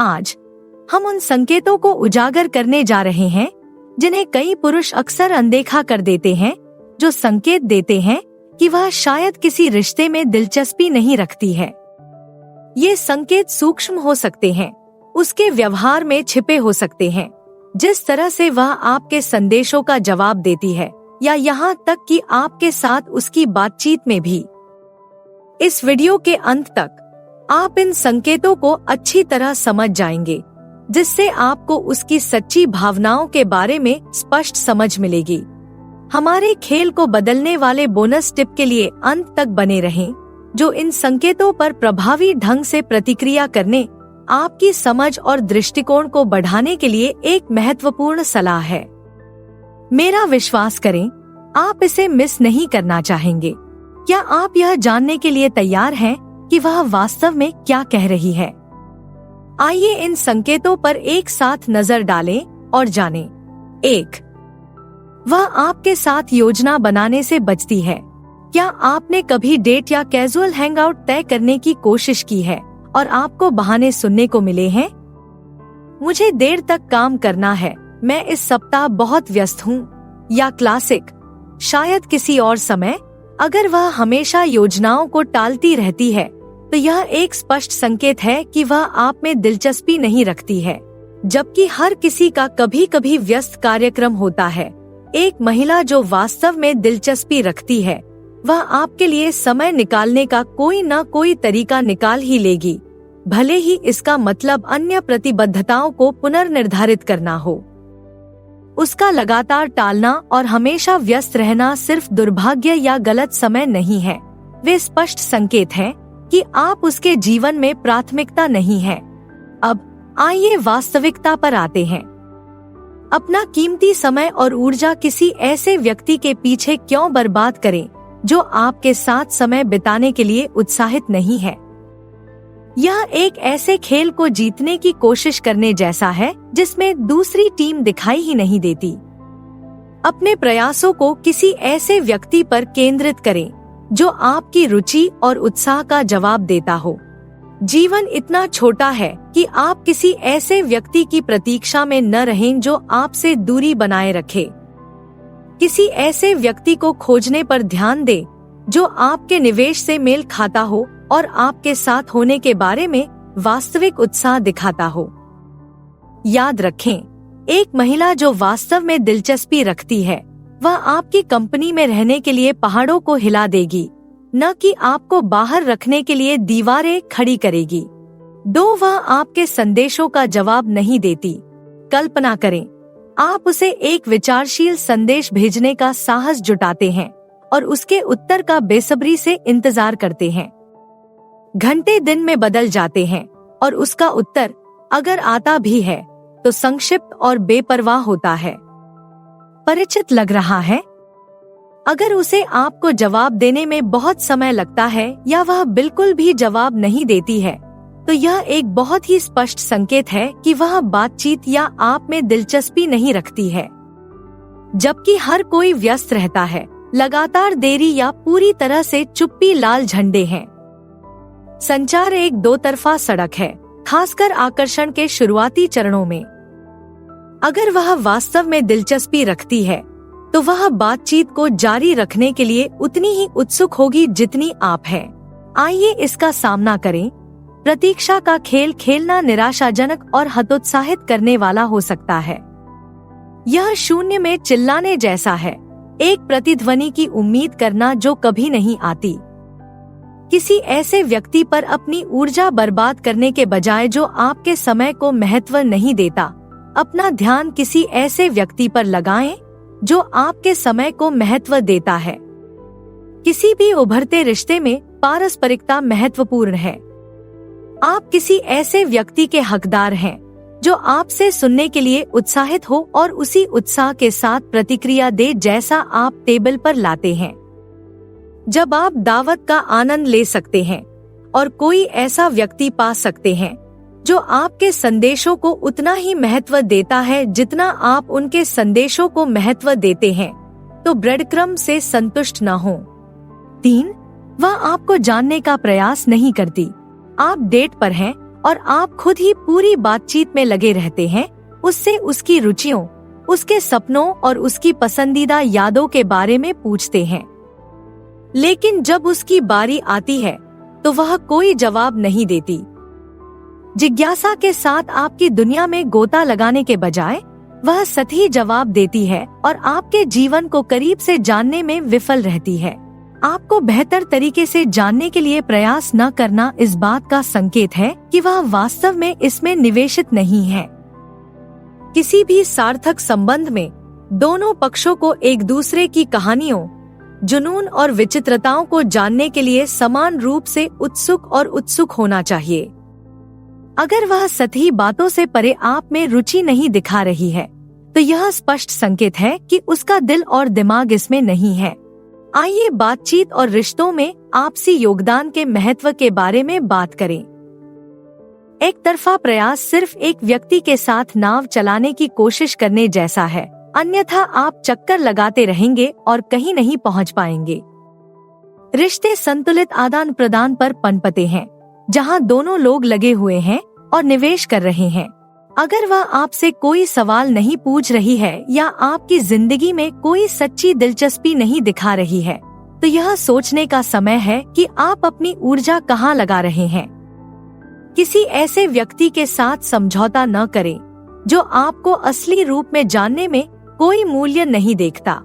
आज हम उन संकेतों को उजागर करने जा रहे हैं जिन्हें कई पुरुष अक्सर अनदेखा कर देते हैं, जो संकेत देते हैं कि वह शायद किसी रिश्ते में दिलचस्पी नहीं रखती है। ये संकेत सूक्ष्म हो सकते हैं, उसके व्यवहार में छिपे हो सकते हैं, जिस तरह से वह आपके संदेशों का जवाब देती है, या यहाँ तक कि आपके साथ उसकी बातचीत में भी। इस वीडियो के अंत तक आप इन संकेतों को अच्छी तरह समझ जाएंगे, जिससे आपको उसकी सच्ची भावनाओं के बारे में स्पष्ट समझ मिलेगी। हमारे खेल को बदलने वाले बोनस टिप के लिए अंत तक बने रहें, जो इन संकेतों पर प्रभावी ढंग से प्रतिक्रिया करने, आपकी समझ और दृष्टिकोण को बढ़ाने के लिए एक महत्वपूर्ण सलाह है। मेरा विश्वास करें, आप इसे मिस नहीं करना चाहेंगे। क्या आप यह जानने के लिए तैयार हैं कि वह वास्तव में क्या कह रही है? आइए इन संकेतों पर एक साथ नजर डालें और जानें। 1. वह आपके साथ योजना बनाने से बचती है। क्या आपने कभी डेट या कैजुअल हैंगआउट तय करने की कोशिश की है और आपको बहाने सुनने को मिले हैं? मुझे देर तक काम करना है, मैं इस सप्ताह बहुत व्यस्त हूँ, या क्लासिक, शायद किसी और समय। अगर वह हमेशा योजनाओं को टालती रहती है, तो यह एक स्पष्ट संकेत है कि वह आप में दिलचस्पी नहीं रखती है, जबकि हर किसी का कभी कभी व्यस्त कार्यक्रम होता है। एक महिला जो वास्तव में दिलचस्पी रखती है, वह आपके लिए समय निकालने का कोई न कोई तरीका निकाल ही लेगी, भले ही इसका मतलब अन्य प्रतिबद्धताओं को पुनर्निर्धारित करना हो। उसका लगातार टालना और हमेशा व्यस्त रहना सिर्फ दुर्भाग्य या गलत समय नहीं है, वे स्पष्ट संकेत हैं कि आप उसके जीवन में प्राथमिकता नहीं हैं। अब आइए वास्तविकता पर आते हैं। अपना कीमती समय और ऊर्जा किसी ऐसे व्यक्ति के पीछे क्यों बर्बाद करें जो आपके साथ समय बिताने के लिए उत्साहित नहीं है? यह एक ऐसे खेल को जीतने की कोशिश करने जैसा है जिसमें दूसरी टीम दिखाई ही नहीं देती। अपने प्रयासों को किसी ऐसे व्यक्ति पर केंद्रित करें जो आपकी रुचि और उत्साह का जवाब देता हो। जीवन इतना छोटा है कि आप किसी ऐसे व्यक्ति की प्रतीक्षा में न रहें जो आपसे दूरी बनाए रखे। किसी ऐसे व्यक्ति को खोजने पर ध्यान दें जो आपके निवेश से मेल खाता हो और आपके साथ होने के बारे में वास्तविक उत्साह दिखाता हो। याद रखें, एक महिला जो वास्तव में दिलचस्पी रखती है, वह आपकी कंपनी में रहने के लिए पहाड़ों को हिला देगी, न कि आपको बाहर रखने के लिए दीवारें खड़ी करेगी। 2. वह आपके संदेशों का जवाब नहीं देती। कल्पना करें, आप उसे एक विचारशील संदेश भेजने का साहस जुटाते हैं और उसके उत्तर का बेसब्री से इंतजार करते हैं। घंटे दिन में बदल जाते हैं और उसका उत्तर, अगर आता भी है, तो संक्षिप्त और बेपरवाह होता है। परिचित लग रहा है? अगर उसे आपको जवाब देने में बहुत समय लगता है या वह बिल्कुल भी जवाब नहीं देती है, तो यह एक बहुत ही स्पष्ट संकेत है कि वह बातचीत या आप में दिलचस्पी नहीं रखती है। जबकि हर कोई व्यस्त रहता है, लगातार देरी या पूरी तरह से चुप्पी लाल झंडे हैं। संचार एक दो तरफा सड़क है, खासकर आकर्षण के शुरुआती चरणों में। अगर वह वास्तव में दिलचस्पी रखती है, तो वह बातचीत को जारी रखने के लिए उतनी ही उत्सुक होगी जितनी आप हैं। आइए इसका सामना करें। प्रतीक्षा का खेल खेलना निराशाजनक और हतोत्साहित करने वाला हो सकता है। यह शून्य में चिल्लाने जैसा है, एक प्रतिध्वनि की उम्मीद करना जो कभी नहीं आती। किसी ऐसे व्यक्ति पर अपनी ऊर्जा बर्बाद करने के बजाय जो आपके समय को महत्व नहीं देता, अपना ध्यान किसी ऐसे व्यक्ति पर लगाएं जो आपके समय को महत्व देता है। किसी भी उभरते रिश्ते में पारस्परिकता महत्वपूर्ण है। आप किसी ऐसे व्यक्ति के हकदार हैं जो आपसे सुनने के लिए उत्साहित हो और उसी उत्साह के साथ प्रतिक्रिया दे जैसा आप टेबल पर लाते हैं। जब आप दावत का आनंद ले सकते हैं और कोई ऐसा व्यक्ति पा सकते हैं जो आपके संदेशों को उतना ही महत्व देता है जितना आप उनके संदेशों को महत्व देते हैं, तो ब्रेडक्रम से संतुष्ट न हो। 3. वह आपको जानने का प्रयास नहीं करती। आप डेट पर हैं और आप खुद ही पूरी बातचीत में लगे रहते हैं, उससे उसकी रुचियों, उसके सपनों और उसकी पसंदीदा यादों के बारे में पूछते हैं। लेकिन जब उसकी बारी आती है तो वह कोई जवाब नहीं देती। जिज्ञासा के साथ आपकी दुनिया में गोता लगाने के बजाय वह सही जवाब देती है और आपके जीवन को करीब से जानने में विफल रहती है। आपको बेहतर तरीके से जानने के लिए प्रयास न करना इस बात का संकेत है कि वह वास्तव में इसमें निवेशित नहीं है। किसी भी सार्थक संबंध में दोनों पक्षों को एक दूसरे की कहानियों, जुनून और विचित्रताओं को जानने के लिए समान रूप से उत्सुक होना चाहिए। अगर वह सतही बातों से परे आप में रुचि नहीं दिखा रही है, तो यह स्पष्ट संकेत है कि उसका दिल और दिमाग इसमें नहीं है। आइए बातचीत और रिश्तों में आपसी योगदान के महत्व के बारे में बात करें। एक तरफा प्रयास सिर्फ एक व्यक्ति के साथ नाव चलाने की कोशिश करने जैसा है, अन्यथा आप चक्कर लगाते रहेंगे और कहीं नहीं पहुंच पाएंगे। रिश्ते संतुलित आदान प्रदान पर पनपते हैं, जहां दोनों लोग लगे हुए हैं और निवेश कर रहे हैं। अगर वह आपसे कोई सवाल नहीं पूछ रही है या आपकी जिंदगी में कोई सच्ची दिलचस्पी नहीं दिखा रही है, तो यह सोचने का समय है कि आप अपनी ऊर्जा कहाँ लगा रहे हैं। किसी ऐसे व्यक्ति के साथ समझौता न करें जो आपको असली रूप में जानने में कोई मूल्य नहीं देखता।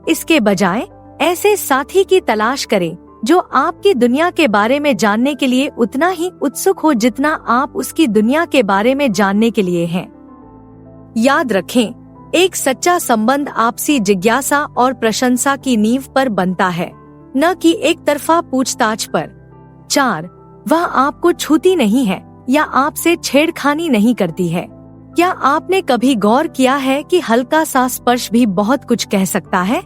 इसके बजाय ऐसे साथी की तलाश करें जो आपकी दुनिया के बारे में जानने के लिए उतना ही उत्सुक हो जितना आप उसकी दुनिया के बारे में जानने के लिए हैं। याद रखें, एक सच्चा संबंध आपसी जिज्ञासा और प्रशंसा की नींव पर बनता है, न कि एक तरफा पूछताछ पर। 4. वह आपको छूती नहीं है या आपसे छेड़खानी नहीं करती है। क्या आपने कभी गौर किया है कि हल्का सा स्पर्श भी बहुत कुछ कह सकता है?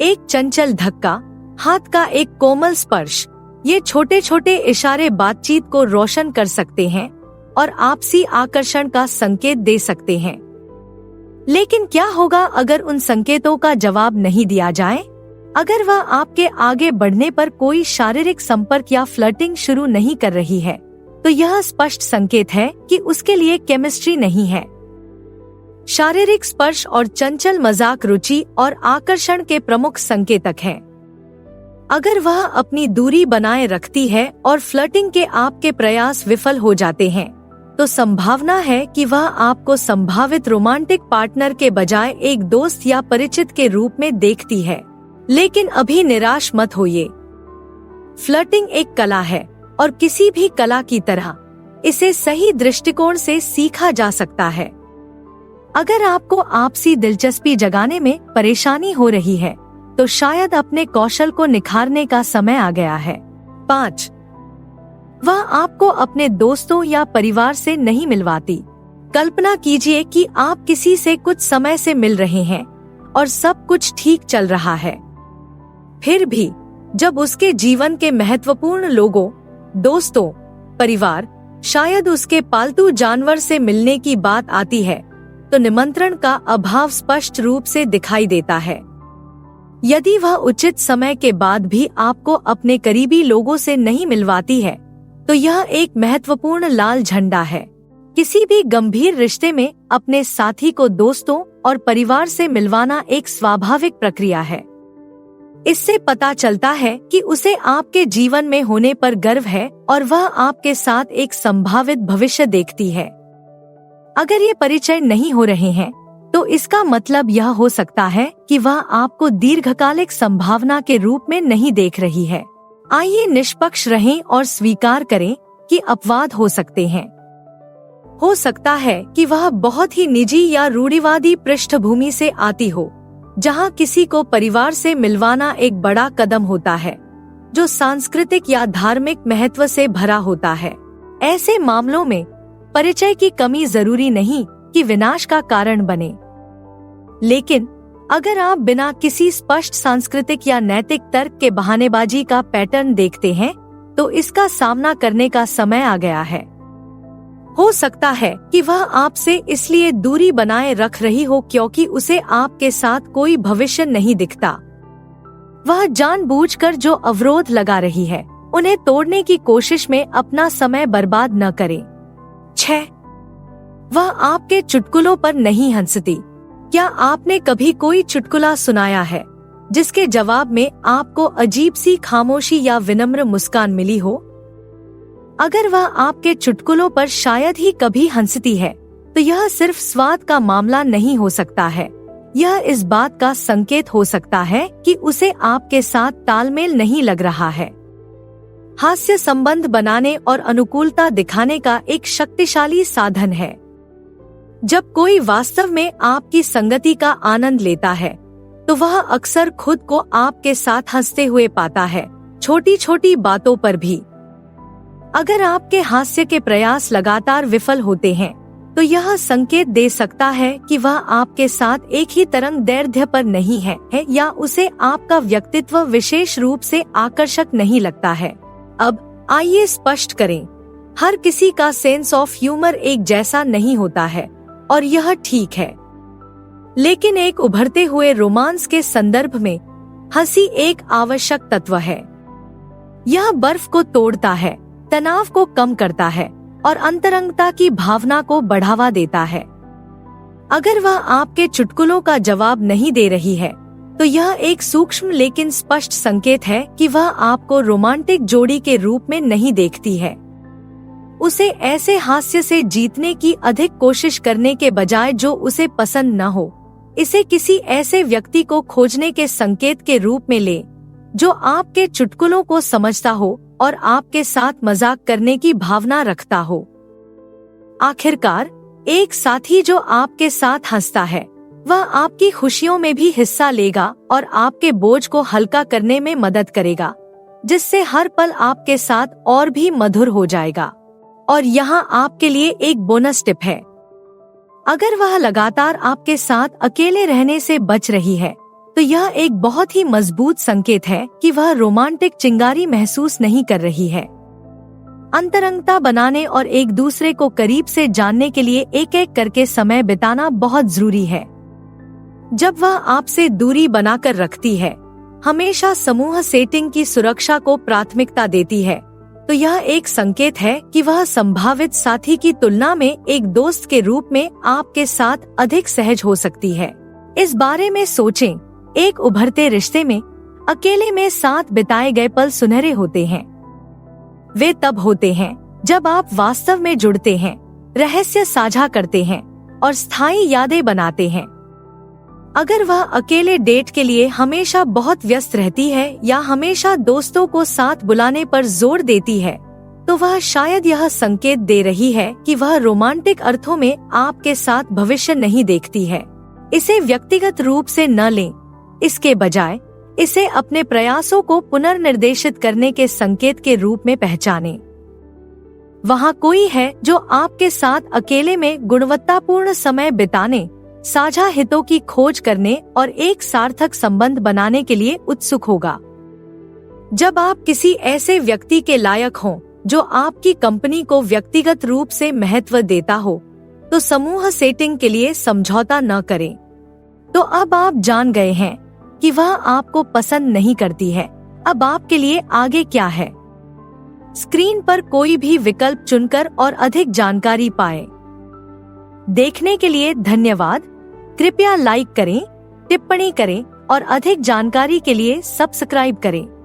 एक चंचल धक्का, हाथ का एक कोमल स्पर्श, ये छोटे छोटे इशारे बातचीत को रोशन कर सकते हैं और आपसी आकर्षण का संकेत दे सकते हैं। लेकिन क्या होगा अगर उन संकेतों का जवाब नहीं दिया जाए? अगर वह आपके आगे बढ़ने पर कोई शारीरिक संपर्क या फ्लर्टिंग शुरू नहीं कर रही है, तो यह स्पष्ट संकेत है कि उसके लिए केमिस्ट्री नहीं है। शारीरिक स्पर्श और चंचल मजाक रुचि और आकर्षण के प्रमुख संकेतक हैं। अगर वह अपनी दूरी बनाए रखती है और फ्लर्टिंग के आपके प्रयास विफल हो जाते हैं, तो संभावना है कि वह आपको संभावित रोमांटिक पार्टनर के बजाय एक दोस्त या परिचित के रूप में देखती है। लेकिन अभी निराश मत होइए। फ्लर्टिंग एक कला है और किसी भी कला की तरह इसे सही दृष्टिकोण से सीखा जा सकता है। अगर आपको आपसी दिलचस्पी जगाने में परेशानी हो रही है, तो शायद अपने कौशल को निखारने का समय आ गया है। 5. वह आपको अपने दोस्तों या परिवार से नहीं मिलवाती। कल्पना कीजिए कि आप किसी से कुछ समय से मिल रहे हैं और सब कुछ ठीक चल रहा है। फिर भी जब उसके जीवन के महत्वपूर्ण लोगों, दोस्तों, परिवार, शायद उसके पालतू जानवर से मिलने की बात आती है, तो निमंत्रण का अभाव स्पष्ट रूप से दिखाई देता है। यदि वह उचित समय के बाद भी आपको अपने करीबी लोगों से नहीं मिलवाती है, तो यह एक महत्वपूर्ण लाल झंडा है। किसी भी गंभीर रिश्ते में अपने साथी को दोस्तों और परिवार से मिलवाना एक स्वाभाविक प्रक्रिया है। इससे पता चलता है कि उसे आपके जीवन में होने पर गर्व है और वह आपके साथ एक संभावित भविष्य देखती है। अगर ये परिचय नहीं हो रहे हैं, तो इसका मतलब यह हो सकता है कि वह आपको दीर्घकालिक संभावना के रूप में नहीं देख रही है। आइए निष्पक्ष रहें और स्वीकार करें कि अपवाद हो सकते हैं। हो सकता है कि वह बहुत ही निजी या रूढ़िवादी पृष्ठभूमि से आती हो, जहां किसी को परिवार से मिलवाना एक बड़ा कदम होता है, जो सांस्कृतिक या धार्मिक महत्व से भरा होता है। ऐसे मामलों में परिचय की कमी जरूरी नहीं कि विनाश का कारण बने। लेकिन अगर आप बिना किसी स्पष्ट सांस्कृतिक या नैतिक तर्क के बहानेबाजी का पैटर्न देखते हैं, तो इसका सामना करने का समय आ गया है। हो सकता है कि वह आपसे इसलिए दूरी बनाए रख रही हो क्योंकि उसे आपके साथ कोई भविष्य नहीं दिखता। वह जानबूझकर जो अवरोध लगा रही है, उन्हें तोड़ने की कोशिश में अपना समय बर्बाद न करें। 6. वह आपके चुटकुलों पर नहीं हंसती। क्या आपने कभी कोई चुटकुला सुनाया है जिसके जवाब में आपको अजीब सी खामोशी या विनम्र मुस्कान मिली हो? अगर वह आपके चुटकुलों पर शायद ही कभी हंसती है, तो यह सिर्फ स्वाद का मामला नहीं हो सकता है। यह इस बात का संकेत हो सकता है कि उसे आपके साथ तालमेल नहीं लग रहा है। हास्य संबंध बनाने और अनुकूलता दिखाने का एक शक्तिशाली साधन है। जब कोई वास्तव में आपकी संगति का आनंद लेता है, तो वह अक्सर खुद को आपके साथ हंसते हुए पाता है, छोटी छोटी बातों पर भी। अगर आपके हास्य के प्रयास लगातार विफल होते हैं, तो यह संकेत दे सकता है कि वह आपके साथ एक ही तरंग दैर्ध्य पर नहीं है या उसे आपका व्यक्तित्व विशेष रूप से आकर्षक नहीं लगता है। अब आइए स्पष्ट करें, हर किसी का सेंस ऑफ ह्यूमर एक जैसा नहीं होता है और यह ठीक है। लेकिन एक उभरते हुए रोमांस के संदर्भ में हंसी एक आवश्यक तत्व है। यह बर्फ को तोड़ता है, तनाव को कम करता है और अंतरंगता की भावना को बढ़ावा देता है। अगर वह आपके चुटकुलों का जवाब नहीं दे रही है, तो यह एक सूक्ष्म लेकिन स्पष्ट संकेत है कि वह आपको रोमांटिक जोड़ी के रूप में नहीं देखती है। उसे ऐसे हास्य से जीतने की अधिक कोशिश करने के बजाय जो उसे पसंद न हो, इसे किसी ऐसे व्यक्ति को खोजने के संकेत के रूप में ले जो आपके चुटकुलों को समझता हो और आपके साथ मजाक करने की भावना रखता हो। आखिरकार, एक साथी जो आपके साथ हंसता है, वह आपकी खुशियों में भी हिस्सा लेगा और आपके बोझ को हल्का करने में मदद करेगा, जिससे हर पल आपके साथ और भी मधुर हो जाएगा। और यहाँ आपके लिए एक बोनस टिप है। अगर वह लगातार आपके साथ अकेले रहने से बच रही है, तो यह एक बहुत ही मजबूत संकेत है कि वह रोमांटिक चिंगारी महसूस नहीं कर रही है। अंतरंगता बनाने और एक दूसरे को करीब से जानने के लिए एक एक करके समय बिताना बहुत जरूरी है। जब वह आपसे दूरी बनाकर रखती है, हमेशा समूह सेटिंग की सुरक्षा को प्राथमिकता देती है, तो यह एक संकेत है कि वह संभावित साथी की तुलना में एक दोस्त के रूप में आपके साथ अधिक सहज हो सकती है। इस बारे में सोचें, एक उभरते रिश्ते में अकेले में साथ बिताए गए पल सुनहरे होते हैं। वे तब होते हैं जब आप वास्तव में जुड़ते हैं, रहस्य साझा करते हैं और स्थायी यादें बनाते हैं। अगर वह अकेले डेट के लिए हमेशा बहुत व्यस्त रहती है या हमेशा दोस्तों को साथ बुलाने पर जोर देती है, तो वह शायद यह संकेत दे रही है कि वह रोमांटिक अर्थों में आपके साथ भविष्य नहीं देखती है। इसे व्यक्तिगत रूप से न लें, इसके बजाय इसे अपने प्रयासों को पुनर्निर्देशित करने के संकेत के रूप में पहचानें। वहाँ कोई है जो आपके साथ अकेले में गुणवत्तापूर्ण समय बिताने, साझा हितों की खोज करने और एक सार्थक संबंध बनाने के लिए उत्सुक होगा। जब आप किसी ऐसे व्यक्ति के लायक हों जो आपकी कंपनी को व्यक्तिगत रूप से महत्व देता हो, तो समूह सेटिंग के लिए समझौता न करें। तो अब आप जान गए हैं कि वह आपको पसंद नहीं करती है। अब आपके लिए आगे क्या है? स्क्रीन पर कोई भी विकल्प चुनकर और अधिक जानकारी पाएं। देखने के लिए धन्यवाद। कृपया लाइक करें, टिप्पणी करें और अधिक जानकारी के लिए सब्सक्राइब करें।